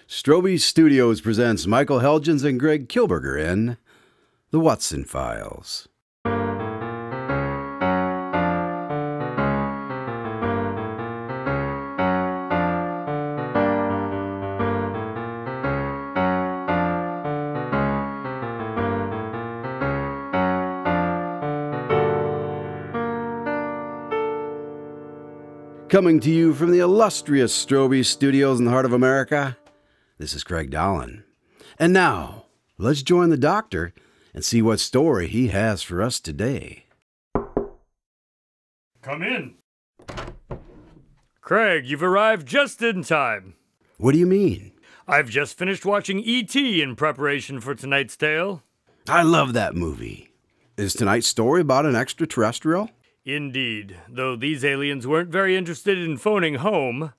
Strobe Studios presents Michael Helgens and Greg Kilberger in The Watson Files. Coming to you from the illustrious Strobe Studios in the heart of America, this is Craig Dahlen. And now, let's join the doctor and see what story he has for us today. Come in. Craig, you've arrived just in time. What do you mean? I've just finished watching E.T. in preparation for tonight's tale. I love that movie. Is tonight's story about an extraterrestrial? Indeed, though these aliens weren't very interested in phoning home,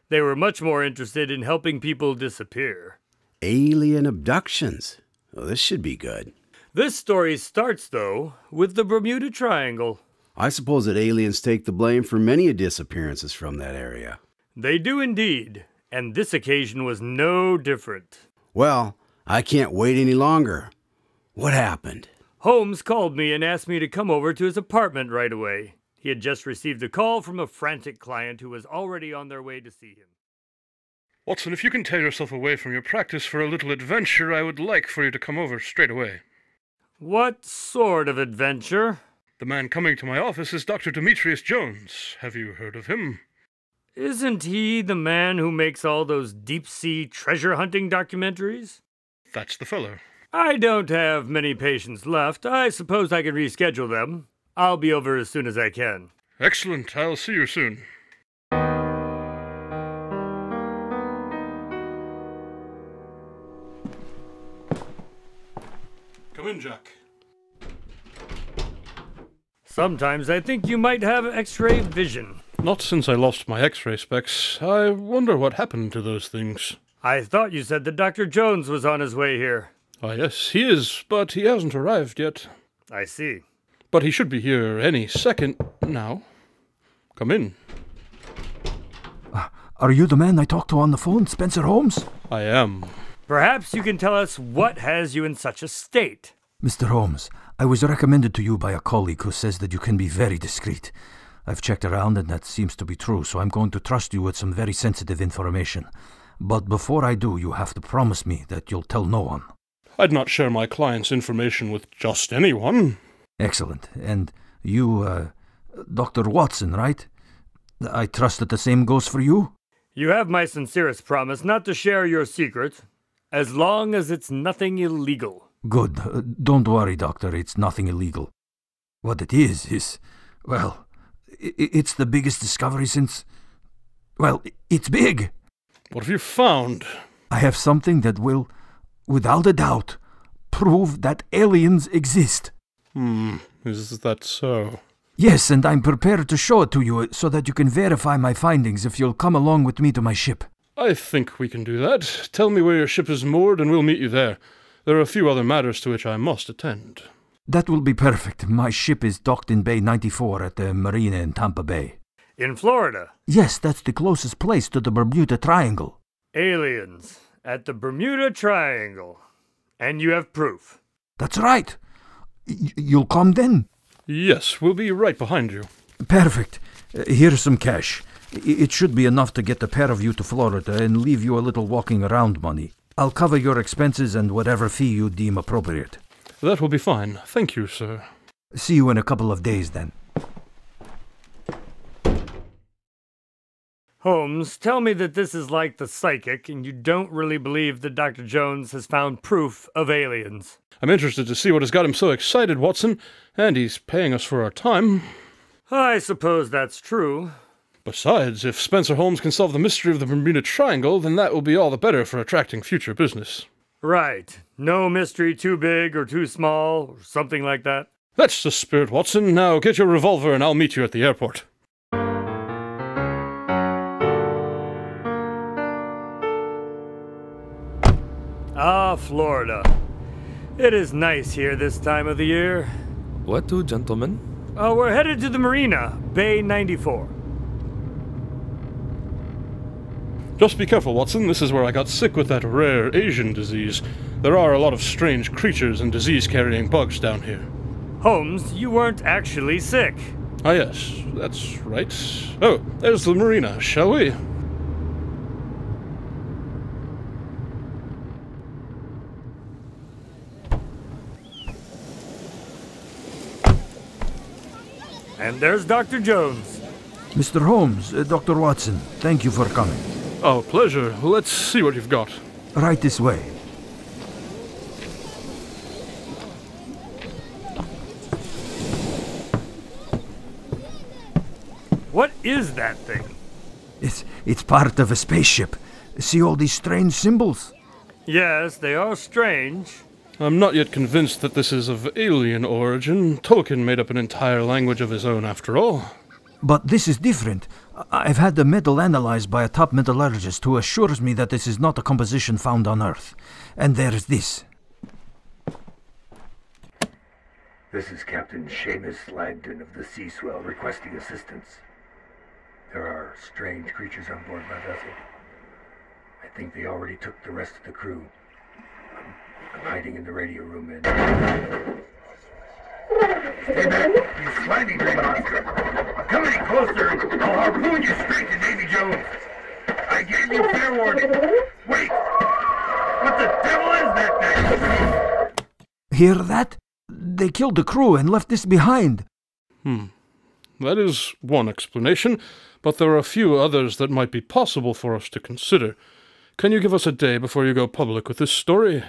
they were much more interested in helping people disappear. Alien abductions. Well, this should be good. This story starts, though, with the Bermuda Triangle. I suppose that aliens take the blame for many disappearances from that area. They do indeed, and this occasion was no different. Well, I can't wait any longer. What happened? Holmes called me and asked me to come over to his apartment right away. He had just received a call from a frantic client who was already on their way to see him. Watson, if you can tear yourself away from your practice for a little adventure, I would like for you to come over straight away. What sort of adventure? The man coming to my office is Dr. Demetrius Jones. Have you heard of him? Isn't he the man who makes all those deep-sea treasure hunting documentaries? That's the fellow. I don't have many patients left. I suppose I can reschedule them. I'll be over as soon as I can. Excellent. I'll see you soon. Come in, Jack. Sometimes I think you might have X-ray vision. Not since I lost my X-ray specs. I wonder what happened to those things. I thought you said that Dr. Jones was on his way here. Ah, yes, he is, but he hasn't arrived yet. I see. But he should be here any second now. Come in. Are you the man I talked to on the phone, Spencer Holmes? I am. Perhaps you can tell us what has you in such a state. Mr. Holmes, I was recommended to you by a colleague who says that you can be very discreet. I've checked around and that seems to be true, so I'm going to trust you with some very sensitive information. But before I do, you have to promise me that you'll tell no one. I'd not share my client's information with just anyone. Excellent. And you, Dr. Watson, right? I trust that the same goes for you? You have my sincerest promise not to share your secret, as long as it's nothing illegal. Good. Don't worry, Doctor. It's nothing illegal. What it is, well, it's the biggest discovery since... Well, it's big. What have you found? I have something that will, without a doubt, prove that aliens exist. Is that so? Yes, and I'm prepared to show it to you so that you can verify my findings if you'll come along with me to my ship. I think we can do that. Tell me where your ship is moored and we'll meet you there. There are a few other matters to which I must attend. That will be perfect. My ship is docked in Bay 94 at the marina in Tampa Bay. In Florida? Yes, that's the closest place to the Bermuda Triangle. Aliens at the Bermuda Triangle. And you have proof. That's right. You'll come then? Yes, we'll be right behind you. Perfect. Here's some cash. It should be enough to get the pair of you to Florida and leave you a little walking around money. I'll cover your expenses and whatever fee you deem appropriate. That will be fine. Thank you, sir. See you in a couple of days then. Holmes, tell me that this is like the psychic and you don't really believe that Dr. Jones has found proof of aliens. I'm interested to see what has got him so excited, Watson, and he's paying us for our time. I suppose that's true. Besides, if Spencer Holmes can solve the mystery of the Bermuda Triangle, then that will be all the better for attracting future business. Right. No mystery too big or too small, or something like that. That's the spirit, Watson. Now get your revolver and I'll meet you at the airport. Ah, Florida. It is nice here this time of the year. What to, gentlemen? We're headed to the marina, Bay 94. Just be careful, Watson. This is where I got sick with that rare Asian disease. There are a lot of strange creatures and disease-carrying bugs down here. Holmes, you weren't actually sick. Ah, yes, that's right. Oh, there's the marina, shall we? And there's Dr. Jones. Mr. Holmes, Dr. Watson, thank you for coming. Oh, pleasure. Let's see what you've got. Right this way. What is that thing? It's part of a spaceship. See all these strange symbols? Yes, they are strange. I'm not yet convinced that this is of alien origin. Tolkien made up an entire language of his own, after all. But this is different. I've had the metal analyzed by a top metallurgist who assures me that this is not a composition found on Earth. And there's this. This is Captain Seamus Langdon of the Sea Swell requesting assistance. There are strange creatures on board my vessel. I think they already took the rest of the crew. I'm hiding in the radio room and... Stay back, you slimy green monster. Come any closer and I'll harpoon you straight to Davy Jones. I gave you fair warning. Wait! What the devil is that thing? Hear that? They killed the crew and left this behind. That is one explanation, but there are a few others that might be possible for us to consider. Can you give us a day before you go public with this story?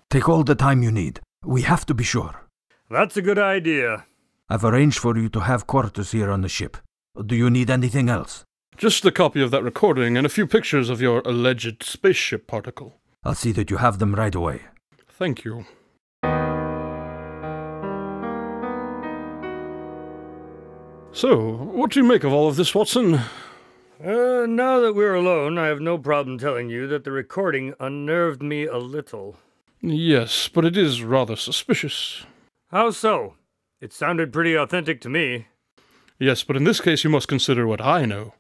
Take all the time you need. We have to be sure. That's a good idea. I've arranged for you to have quarters here on the ship. Do you need anything else? Just a copy of that recording and a few pictures of your alleged spaceship particle. I'll see that you have them right away. Thank you. So, what do you make of all of this, Watson? Now that we're alone, I have no problem telling you that the recording unnerved me a little. Yes, but it is rather suspicious. How so? It sounded pretty authentic to me. Yes, but in this case you must consider what I know.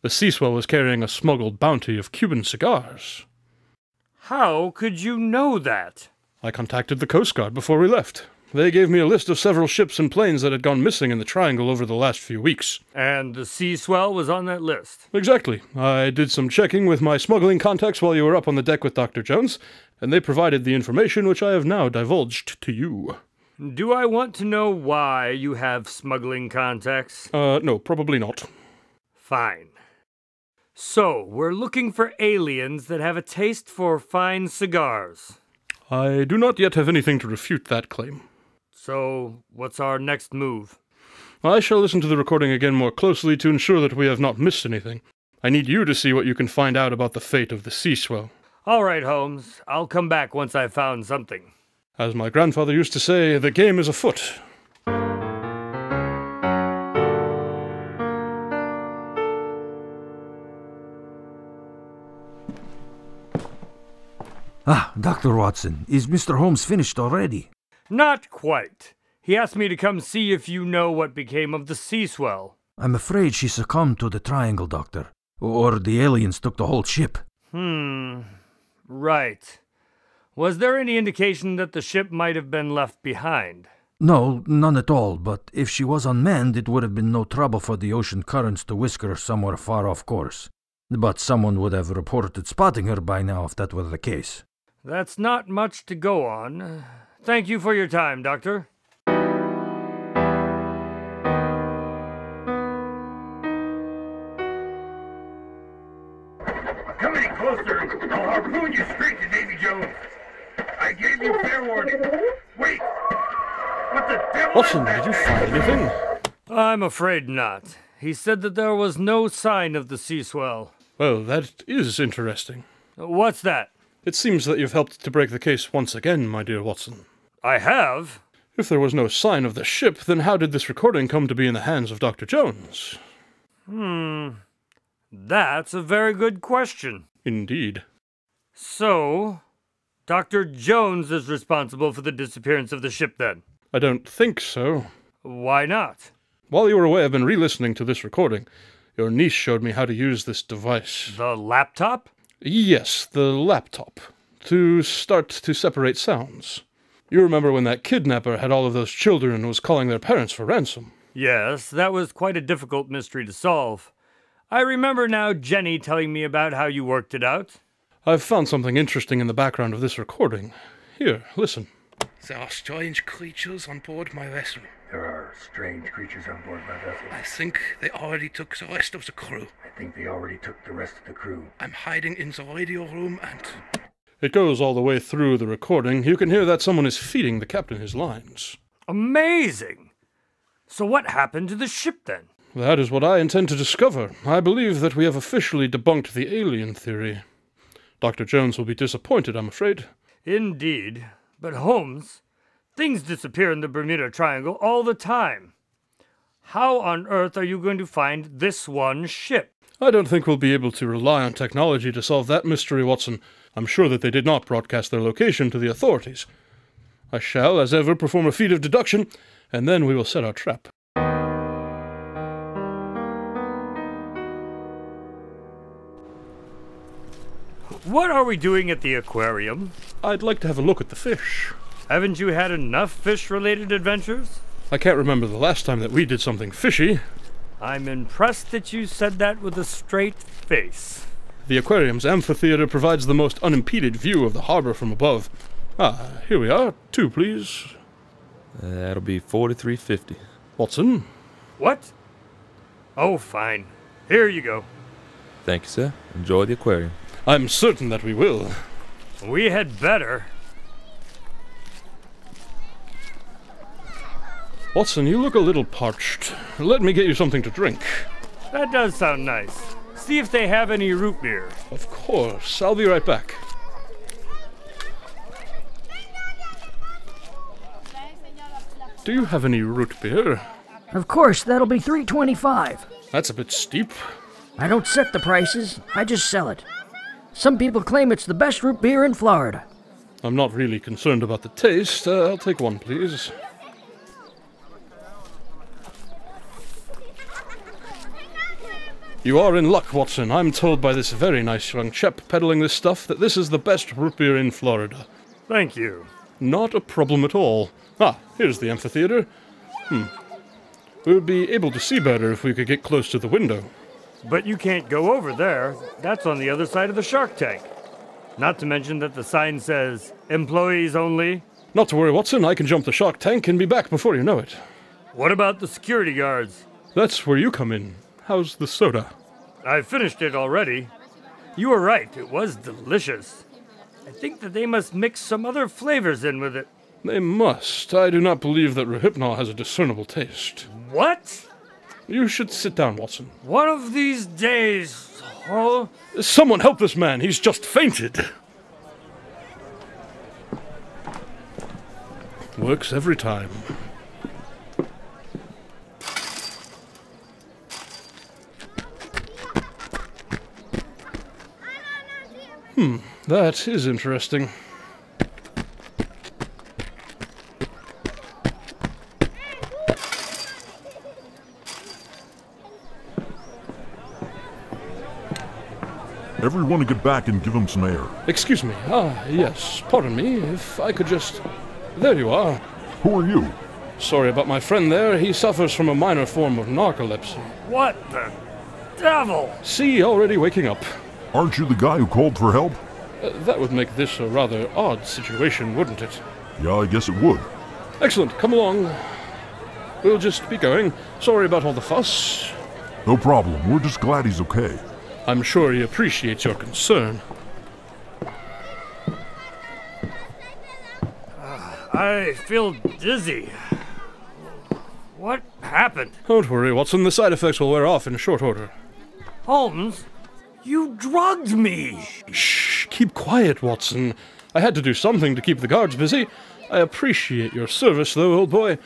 The Sea Swell was carrying a smuggled bounty of Cuban cigars. How could you know that? I contacted the Coast Guard before we left. They gave me a list of several ships and planes that had gone missing in the Triangle over the last few weeks. And the Sea Swell was on that list? Exactly. I did some checking with my smuggling contacts while you were up on the deck with Dr. Jones, and they provided the information which I have now divulged to you. Do I want to know why you have smuggling contacts? No, probably not. Fine. So, we're looking for aliens that have a taste for fine cigars. I do not yet have anything to refute that claim. So, what's our next move? I shall listen to the recording again more closely to ensure that we have not missed anything. I need you to see what you can find out about the fate of the Sea Swell. All right, Holmes. I'll come back once I've found something. As my grandfather used to say, the game is afoot. Ah, Dr. Watson, is Mr. Holmes finished already? Not quite. He asked me to come see if you know what became of the Sea Swell. I'm afraid she succumbed to the Triangle, Doctor. Or the aliens took the whole ship. Right. Was there any indication that the ship might have been left behind? No, none at all, but if she was unmanned, it would have been no trouble for the ocean currents to whisk her somewhere far off course. But someone would have reported spotting her by now if that were the case. That's not much to go on. Thank you for your time, Doctor. Come any closer and I'll harpoon you straight to Davy Jones. I gave you fair warning. Wait! What the devil Watson, is that did you thing? find anything? I'm afraid not. He said that there was no sign of the Sea Swell. Well, that is interesting. What's that? It seems that you've helped to break the case once again, my dear Watson. I have? If there was no sign of the ship, then how did this recording come to be in the hands of Dr. Jones? That's a very good question. Indeed. So, Dr. Jones is responsible for the disappearance of the ship then? I don't think so. Why not? While you were away, I've been re-listening to this recording. Your niece showed me how to use this device. The laptop? Yes, the laptop. To start to separate sounds. You remember when that kidnapper had all of those children and was calling their parents for ransom? Yes, that was quite a difficult mystery to solve. I remember now Jenny telling me about how you worked it out. I've found something interesting in the background of this recording. Here, listen. There are strange creatures on board my vessel. There are strange creatures on board my vessel. I think they already took the rest of the crew. I think they already took the rest of the crew. I'm hiding in the radio room and... It goes all the way through the recording. You can hear that someone is feeding the captain his lines. Amazing! So what happened to the ship then? That is what I intend to discover. I believe that we have officially debunked the alien theory. Dr. Jones will be disappointed, I'm afraid. Indeed. But Holmes, things disappear in the Bermuda Triangle all the time. How on earth are you going to find this one ship? I don't think we'll be able to rely on technology to solve that mystery, Watson. I'm sure that they did not broadcast their location to the authorities. I shall, as ever, perform a feat of deduction, and then we will set our trap. What are we doing at the aquarium? I'd like to have a look at the fish. Haven't you had enough fish-related adventures? I can't remember the last time that we did something fishy. I'm impressed that you said that with a straight face. The aquarium's amphitheater provides the most unimpeded view of the harbor from above. Ah, here we are. 2, please. That'll be $43.50. Watson? What? Oh, fine. Here you go. Thank you, sir. Enjoy the aquarium. I'm certain that we will. We had better. Watson, you look a little parched. Let me get you something to drink. That does sound nice. See if they have any root beer. Of course. I'll be right back. Do you have any root beer? Of course, that'll be $3.25. That's a bit steep. I don't set the prices, I just sell it. Some people claim it's the best root beer in Florida. I'm not really concerned about the taste. I'll take one, please. You are in luck, Watson. I'm told by this very nice young chap peddling this stuff that this is the best root beer in Florida. Thank you. Not a problem at all. Ah, here's the amphitheater. We would be able to see better if we could get close to the window. But you can't go over there. That's on the other side of the shark tank. Not to mention that the sign says, employees only. Not to worry, Watson. I can jump the shark tank and be back before you know it. What about the security guards? That's where you come in. How's the soda? I finished it already. You were right, it was delicious. I think that they must mix some other flavors in with it. They must. I do not believe that Rohypnol has a discernible taste. What? You should sit down, Watson. One of these days, oh... Someone help this man. He's just fainted. Works every time. That is interesting. Everyone to get back and give him some air. Excuse me. Ah, yes. Pardon me. If I could just... There you are. Who are you? Sorry about my friend there. He suffers from a minor form of narcolepsy. What the devil? See, already waking up. Aren't you the guy who called for help? That would make this a rather odd situation, wouldn't it? Yeah, I guess it would. Excellent. Come along. We'll just be going. Sorry about all the fuss. No problem. We're just glad he's okay. I'm sure he appreciates your concern. I feel dizzy. What happened? Don't worry, Watson. The side effects will wear off in short order. Holmes, you drugged me. Shh. Keep quiet, Watson. I had to do something to keep the guards busy. I appreciate your service, though, old boy.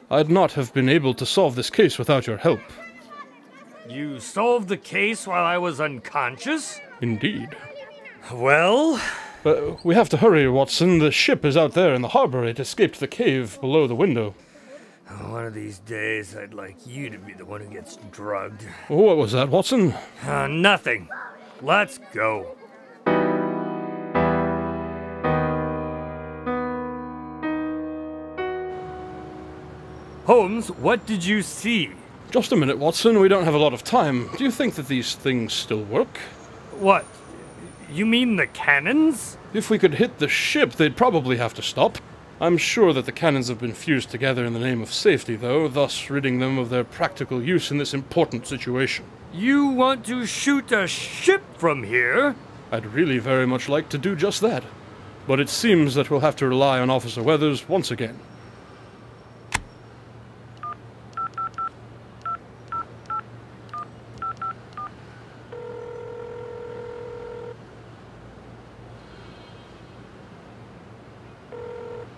I'd not have been able to solve this case without your help. You solved the case while I was unconscious? Indeed. Well? We have to hurry, Watson. The ship is out there in the harbor. It escaped the cave below the window. One of these days, I'd like you to be the one who gets drugged. What was that, Watson? Nothing. Let's go. Holmes, what did you see? Just a minute, Watson. We don't have a lot of time. Do you think that these things still work? What? You mean the cannons? If we could hit the ship, they'd probably have to stop. I'm sure that the cannons have been fused together in the name of safety, though, thus ridding them of their practical use in this important situation. You want to shoot a ship from here? I'd really very much like to do just that. But it seems that we'll have to rely on Officer Weathers once again.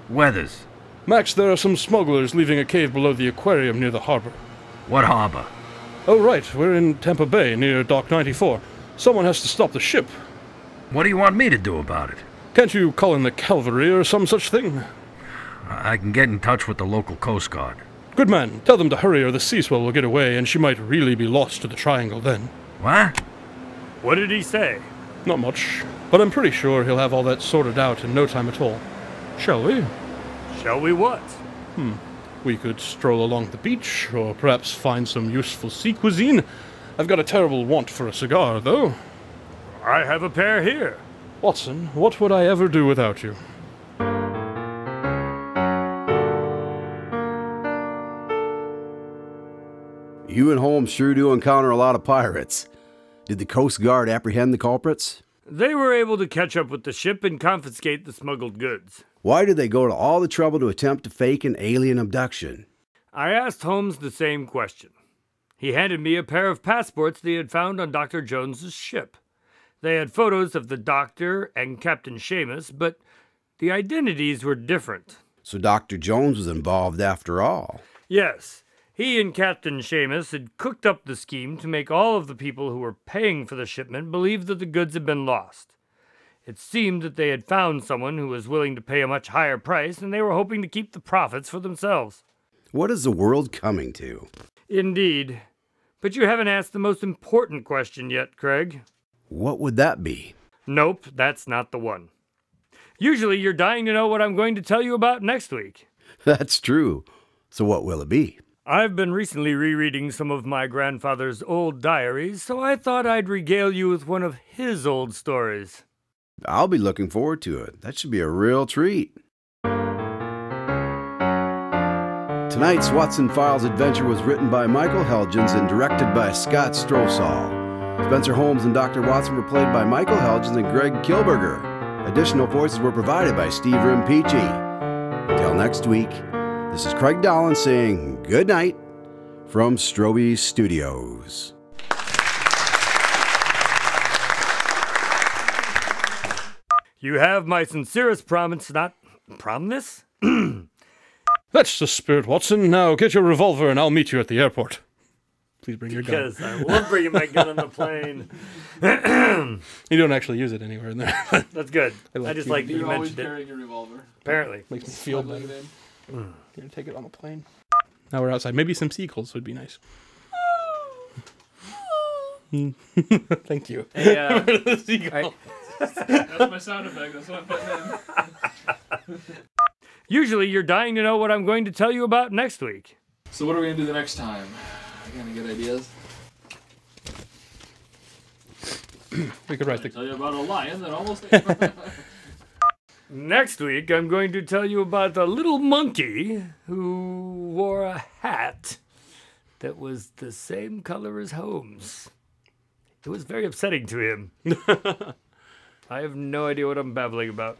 Weathers. Max, there are some smugglers leaving a cave below the aquarium near the harbor. What harbor? Oh, right. We're in Tampa Bay, near Dock 94. Someone has to stop the ship. What do you want me to do about it? Can't you call in the cavalry or some such thing? I can get in touch with the local Coast Guard. Good man. Tell them to hurry or the sea swell will get away, and she might really be lost to the triangle then. What? What did he say? Not much, but I'm pretty sure he'll have all that sorted out in no time at all. Shall we? Shall we what? We could stroll along the beach, or perhaps find some useful sea cuisine. I've got a terrible want for a cigar, though. I have a pair here. Watson, what would I ever do without you? You and Holmes sure do encounter a lot of pirates. Did the Coast Guard apprehend the culprits? They were able to catch up with the ship and confiscate the smuggled goods. Why did they go to all the trouble to attempt to fake an alien abduction? I asked Holmes the same question. He handed me a pair of passports they had found on Dr. Jones's ship. They had photos of the doctor and Captain Seamus, but the identities were different. So Dr. Jones was involved after all. Yes, he and Captain Seamus had cooked up the scheme to make all of the people who were paying for the shipment believe that the goods had been lost. It seemed that they had found someone who was willing to pay a much higher price, and they were hoping to keep the profits for themselves. What is the world coming to? Indeed. But you haven't asked the most important question yet, Craig. What would that be? Nope, that's not the one. Usually you're dying to know what I'm going to tell you about next week. That's true. So what will it be? I've been recently rereading some of my grandfather's old diaries, so I thought I'd regale you with one of his old stories. I'll be looking forward to it. That should be a real treat. Tonight's Watson Files adventure was written by Michael Helgens and directed by Scott Strosahl. Spencer Holmes and Dr. Watson were played by Michael Helgens and Greg Kilberger. Additional voices were provided by Steve Rimpici. Until next week, this is Craig Dahlen saying good night from Strobe Studios. You have my sincerest promise not... Promise? That's the spirit, Watson. Now get your revolver and I'll meet you at the airport. Please bring your gun. Because I won't bring my gun on the plane. You don't actually use it anywhere in there. That's good. I just like that you You're always mentioned it. carrying your revolver. Apparently. Makes me feel Smuggling better. it in. You're gonna take it on the plane. Now we're outside. Maybe some seagulls would be nice. Thank you. Hey, The seagull. That's my sound effect. That's what I'm putting in. Usually you're dying to know what I'm going to tell you about next week. So what are we going to do the next time? Got any good ideas? We could write Tell the... you about a lion that almost... Next week, I'm going to tell you about a little monkey who wore a hat that was the same color as Holmes. It was very upsetting to him. I have no idea what I'm babbling about.